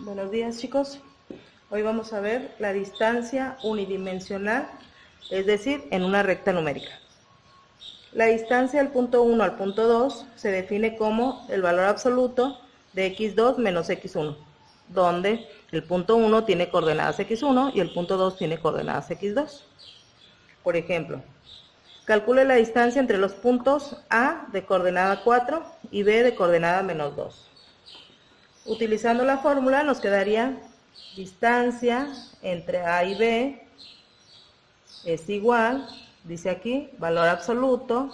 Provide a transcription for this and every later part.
Buenos días, chicos. Hoy vamos a ver la distancia unidimensional, es decir, en una recta numérica. La distancia del punto 1 al punto 2 se define como el valor absoluto de x2 menos x1, donde el punto 1 tiene coordenadas x1 y el punto 2 tiene coordenadas x2. Por ejemplo, calcule la distancia entre los puntos A de coordenada 4 y B de coordenada menos 2. Utilizando la fórmula nos quedaría distancia entre A y B es igual, dice aquí, valor absoluto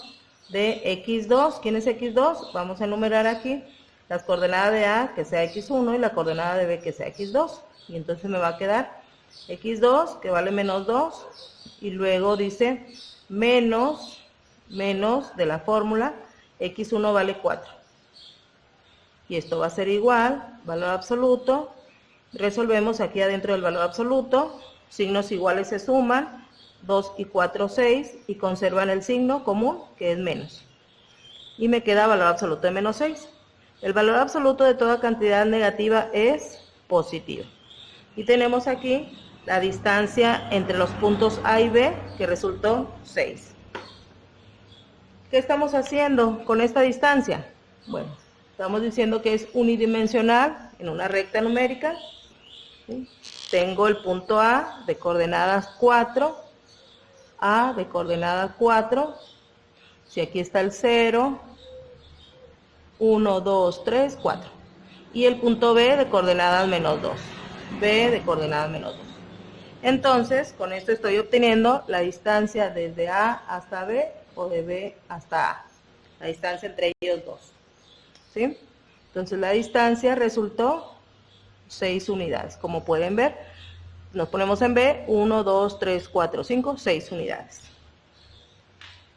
de x2. ¿Quién es x2? Vamos a enumerar aquí las coordenadas de A, que sea x1, y la coordenada de B, que sea x2. Y entonces me va a quedar x2, que vale menos 2, y luego dice menos de la fórmula, x1 vale 4. Y esto va a ser igual, valor absoluto, resolvemos aquí adentro del valor absoluto, signos iguales se suman, 2 y 4, 6, y conservan el signo común, que es menos. Y me queda valor absoluto de menos 6. El valor absoluto de toda cantidad negativa es positivo. Y tenemos aquí la distancia entre los puntos A y B, que resultó 6. ¿Qué estamos haciendo con esta distancia? Bueno, estamos diciendo que es unidimensional en una recta numérica. ¿Sí? Tengo el punto A de coordenadas 4, A de coordenadas 4, si aquí está el 0, 1, 2, 3, 4. Y el punto B de coordenadas menos 2, B de coordenadas menos 2. Entonces, con esto estoy obteniendo la distancia desde A hasta B o de B hasta A, la distancia entre ellos dos. ¿Sí? Entonces la distancia resultó 6 unidades. Como pueden ver, nos ponemos en B, 1, 2, 3, 4, 5, 6 unidades.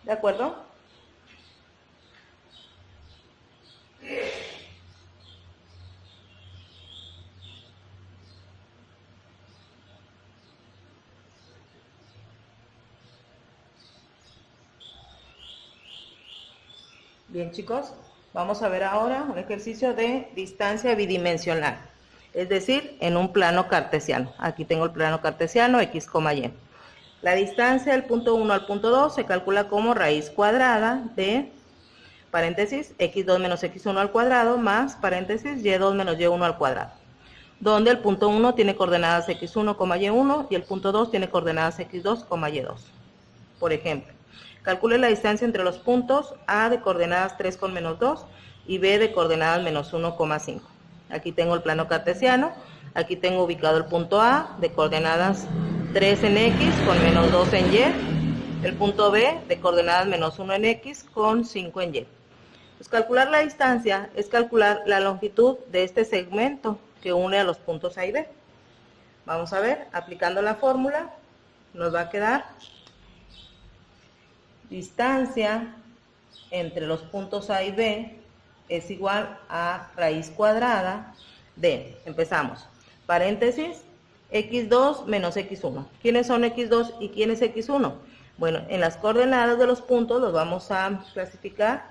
¿De acuerdo? Bien, chicos, vamos a ver ahora un ejercicio de distancia bidimensional, es decir, en un plano cartesiano. Aquí tengo el plano cartesiano, x, y. La distancia del punto 1 al punto 2 se calcula como raíz cuadrada de, paréntesis, x2 menos x1 al cuadrado, más, paréntesis, y2 menos y1 al cuadrado, donde el punto 1 tiene coordenadas x1, y1, y el punto 2 tiene coordenadas x2, y2. Por ejemplo, calcule la distancia entre los puntos A de coordenadas 3 con menos 2 y B de coordenadas menos 1,5. Aquí tengo el plano cartesiano, aquí tengo ubicado el punto A de coordenadas 3 en X con menos 2 en Y, el punto B de coordenadas menos 1 en X con 5 en Y. Pues calcular la distancia es calcular la longitud de este segmento que une a los puntos A y B. Vamos a ver, aplicando la fórmula, nos va a quedar distancia entre los puntos A y B es igual a raíz cuadrada de, empezamos, paréntesis, x2 menos x1. ¿Quiénes son x2 y quién es x1? Bueno, en las coordenadas de los puntos los vamos a clasificar.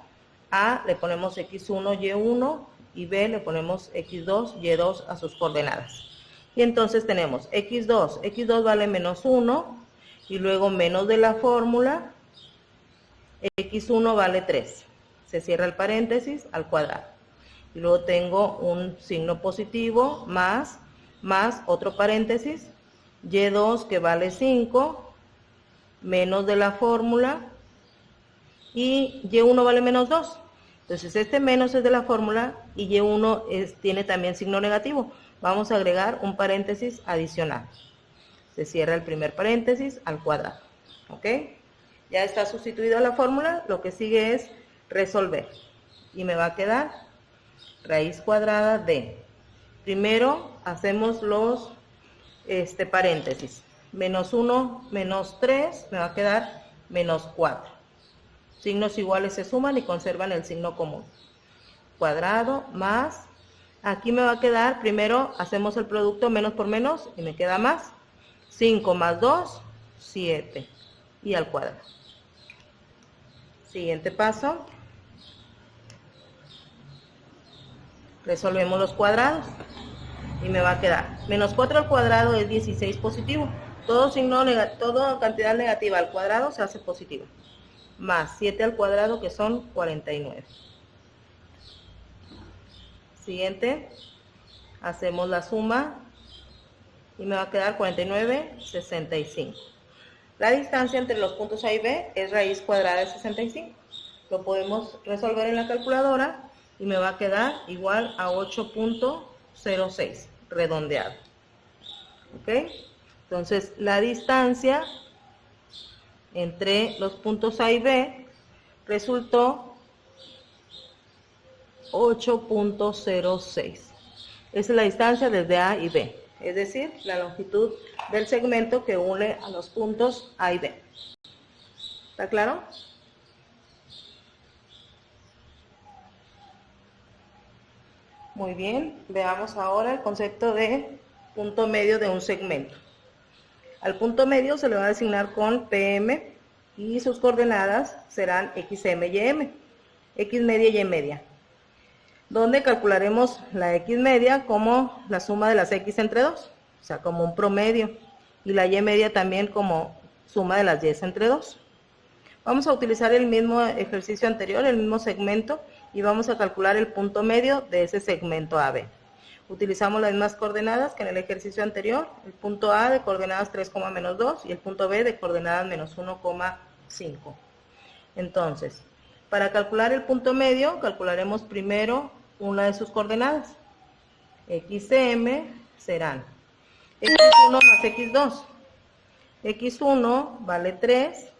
A le ponemos x1, y1, y B le ponemos x2, y2 a sus coordenadas. Y entonces tenemos x2 vale menos 1, y luego menos de la fórmula, x1 vale 3, se cierra el paréntesis al cuadrado, y luego tengo un signo positivo, más otro paréntesis, y2 que vale 5, menos de la fórmula, y y1 vale menos 2, entonces este menos es de la fórmula, y y1 tiene también signo negativo, vamos a agregar un paréntesis adicional, se cierra el primer paréntesis al cuadrado, ¿ok? Ya está sustituida la fórmula, lo que sigue es resolver. Y me va a quedar raíz cuadrada de, primero hacemos los paréntesis, menos 1, menos 3, me va a quedar menos 4. Signos iguales se suman y conservan el signo común. Cuadrado más, aquí me va a quedar, primero hacemos el producto menos por menos y me queda más. 5 más 2, 7 y al cuadrado. Siguiente paso, resolvemos los cuadrados. y me va a quedar menos 4 al cuadrado es 16 positivo. Todo toda cantidad negativa al cuadrado se hace positiva. Más 7 al cuadrado, que son 49. Siguiente, hacemos la suma y me va a quedar 49, 65. La distancia entre los puntos A y B es raíz cuadrada de 65. Lo podemos resolver en la calculadora y me va a quedar igual a 8.06, redondeado. ¿Ok? Entonces, la distancia entre los puntos A y B resultó 8.06. Esa es la distancia desde A y B, es decir, la longitud del segmento que une a los puntos A y B. ¿Está claro? Muy bien, veamos ahora el concepto de punto medio de un segmento. Al punto medio se le va a designar con PM y sus coordenadas serán XM y M, X media y Y media, donde calcularemos la X media como la suma de las X entre 2, o sea, como un promedio, y la Y media también como suma de las Y entre 2. Vamos a utilizar el mismo ejercicio anterior, el mismo segmento, y vamos a calcular el punto medio de ese segmento AB. Utilizamos las mismas coordenadas que en el ejercicio anterior, el punto A de coordenadas 3, menos 2 y el punto B de coordenadas menos 1,5. Entonces, para calcular el punto medio, calcularemos primero una de sus coordenadas. XM serán X1 más X2. X1 vale 3,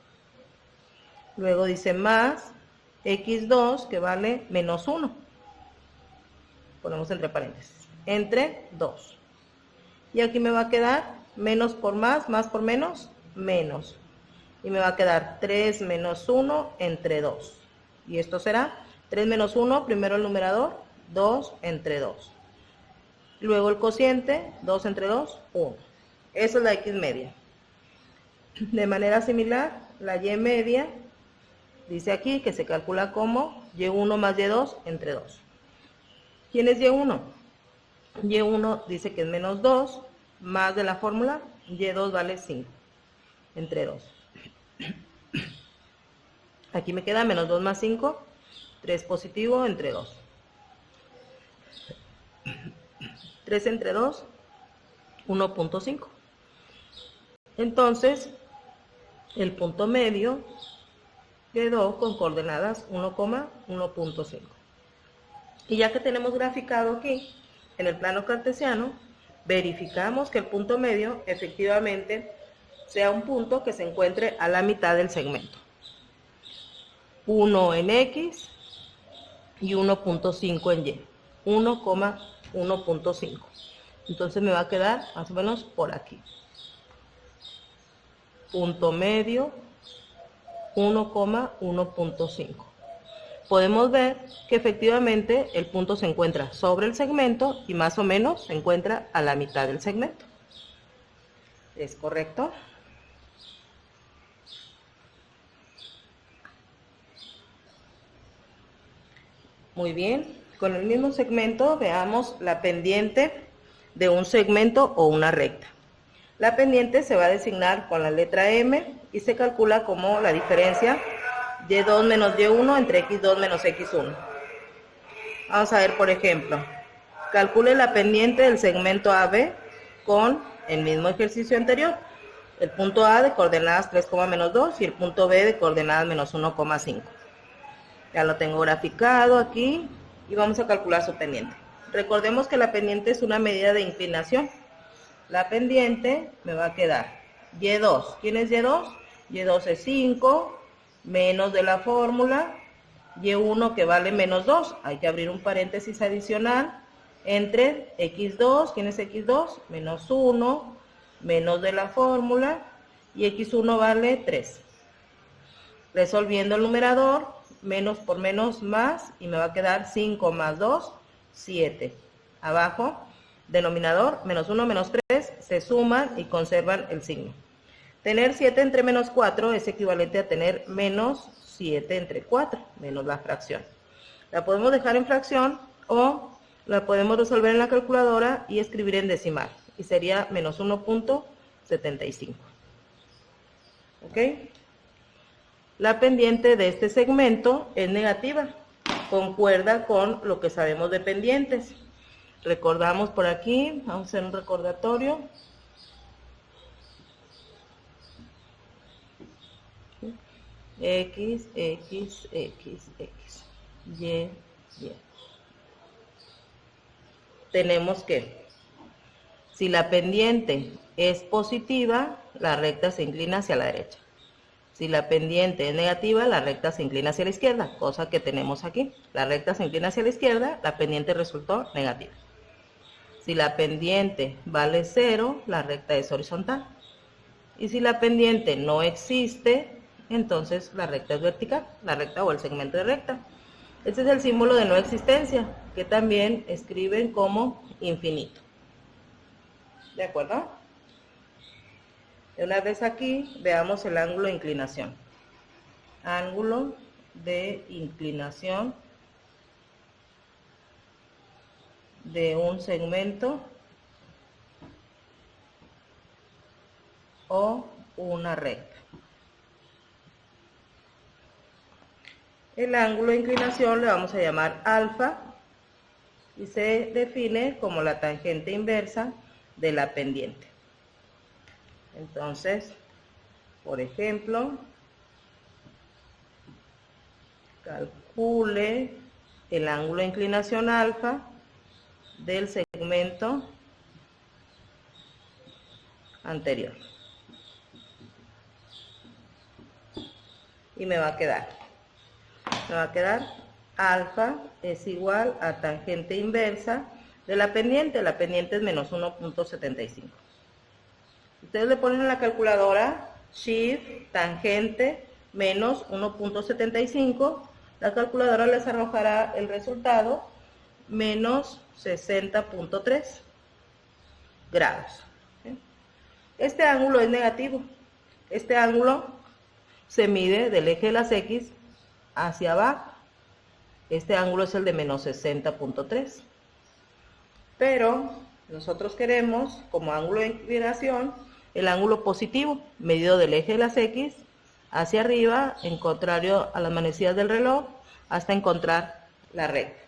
luego dice más X2 que vale menos 1. Ponemos entre paréntesis. Entre 2. Y aquí me va a quedar menos por más por menos, menos. Y me va a quedar 3 menos 1 entre 2. Y esto será 3 menos 1, primero el numerador, 2 entre 2. Luego el cociente, 2 entre 2, 1. Esa es la X media. De manera similar, la Y media, dice aquí que se calcula como Y1 más Y2 entre 2. ¿Quién es Y1? Y1 dice que es menos 2, más de la fórmula, Y2 vale 5, entre 2. Aquí me queda menos 2 más 5, 3 positivo entre 2. 3 entre 2, 1.5. Entonces, el punto medio quedó con coordenadas 1,1.5. Y ya que tenemos graficado aquí, en el plano cartesiano, verificamos que el punto medio efectivamente sea un punto que se encuentre a la mitad del segmento. 1 en X y 1.5 en Y. 1,1.5. Entonces me va a quedar más o menos por aquí. Punto medio 1,1.5. Podemos ver que efectivamente el punto se encuentra sobre el segmento y más o menos se encuentra a la mitad del segmento. ¿Es correcto? Muy bien, con el mismo segmento veamos la pendiente de un segmento o una recta. La pendiente se va a designar con la letra M y se calcula como la diferencia Y2 menos Y1 entre X2 menos X1. Vamos a ver, por ejemplo, calcule la pendiente del segmento AB con el mismo ejercicio anterior. El punto A de coordenadas 3, menos 2 y el punto B de coordenadas menos 1,5. Ya lo tengo graficado aquí y vamos a calcular su pendiente. Recordemos que la pendiente es una medida de inclinación. La pendiente me va a quedar Y2. ¿Quién es Y2? Y2 es 5, menos de la fórmula, Y1 que vale menos 2. Hay que abrir un paréntesis adicional entre X2. ¿Quién es X2? Menos 1, menos de la fórmula, y X1 vale 3. Resolviendo el numerador, menos por menos más, y me va a quedar 5 más 2, 7. Abajo, denominador, menos 1, menos 3, se suman y conservan el signo. Tener 7 entre menos 4 es equivalente a tener menos 7 entre 4, menos la fracción. La podemos dejar en fracción o La podemos resolver en la calculadora y escribir en decimal. Y sería menos 1.75. ¿Ok? La pendiente de este segmento es negativa. Concuerda con lo que sabemos de pendientes. Recordamos por aquí, vamos a hacer un recordatorio. X, X, X, X, Y, Y. Tenemos que, si la pendiente es positiva, la recta se inclina hacia la derecha. Si la pendiente es negativa, la recta se inclina hacia la izquierda, cosa que tenemos aquí. La recta se inclina hacia la izquierda, la pendiente resultó negativa. Si la pendiente vale 0, la recta es horizontal. Y si la pendiente no existe, entonces la recta es vertical, la recta o el segmento de recta. Este es el símbolo de no existencia, que también escriben como infinito. ¿De acuerdo? Una vez aquí, veamos el ángulo de inclinación. Ángulo de inclinación de un segmento o una recta. El ángulo de inclinación le vamos a llamar alfa y se define como la tangente inversa de la pendiente. Entonces, por ejemplo, calcule el ángulo de inclinación alfa del segmento anterior. Y me va a quedar alfa es igual a tangente inversa de la pendiente. La pendiente es menos 1.75. Ustedes le ponen en la calculadora shift tangente menos 1.75. La calculadora les arrojará el resultado menos 60.3 grados. Este ángulo es negativo. Este ángulo se mide del eje de las X hacia abajo. Este ángulo es el de menos 60.3. Pero nosotros queremos, como ángulo de inclinación, el ángulo positivo, medido del eje de las X hacia arriba, en contrario a las manecillas del reloj, hasta encontrar la recta.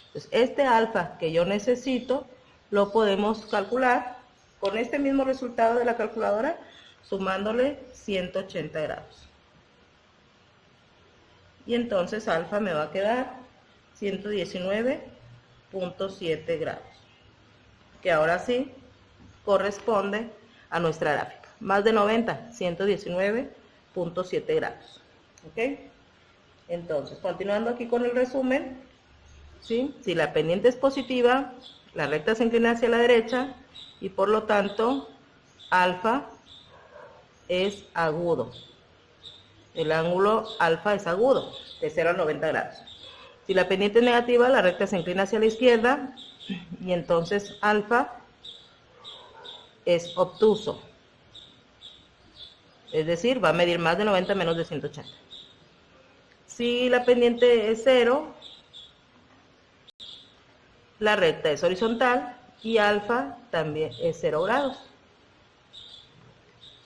Entonces, este alfa que yo necesito, lo podemos calcular con este mismo resultado de la calculadora, sumándole 180 grados. Y entonces alfa me va a quedar 119.7 grados, que ahora sí corresponde a nuestra gráfica. Más de 90, 119.7 grados. ¿Ok? Entonces, continuando aquí con el resumen, ¿sí? Si la pendiente es positiva, la recta se inclina hacia la derecha y por lo tanto alfa es agudo. El ángulo alfa es agudo, de 0 a 90 grados. Si la pendiente es negativa, la recta se inclina hacia la izquierda y entonces alfa es obtuso. Es decir, va a medir más de 90 menos de 180. Si la pendiente es 0, la recta es horizontal y alfa también es 0 grados.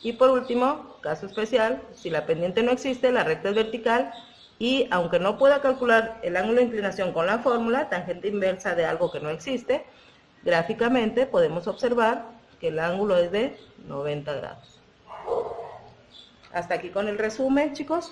Y por último, caso especial, si la pendiente no existe, la recta es vertical y aunque no pueda calcular el ángulo de inclinación con la fórmula, tangente inversa de algo que no existe, gráficamente podemos observar que el ángulo es de 90 grados. Hasta aquí con el resumen, chicos.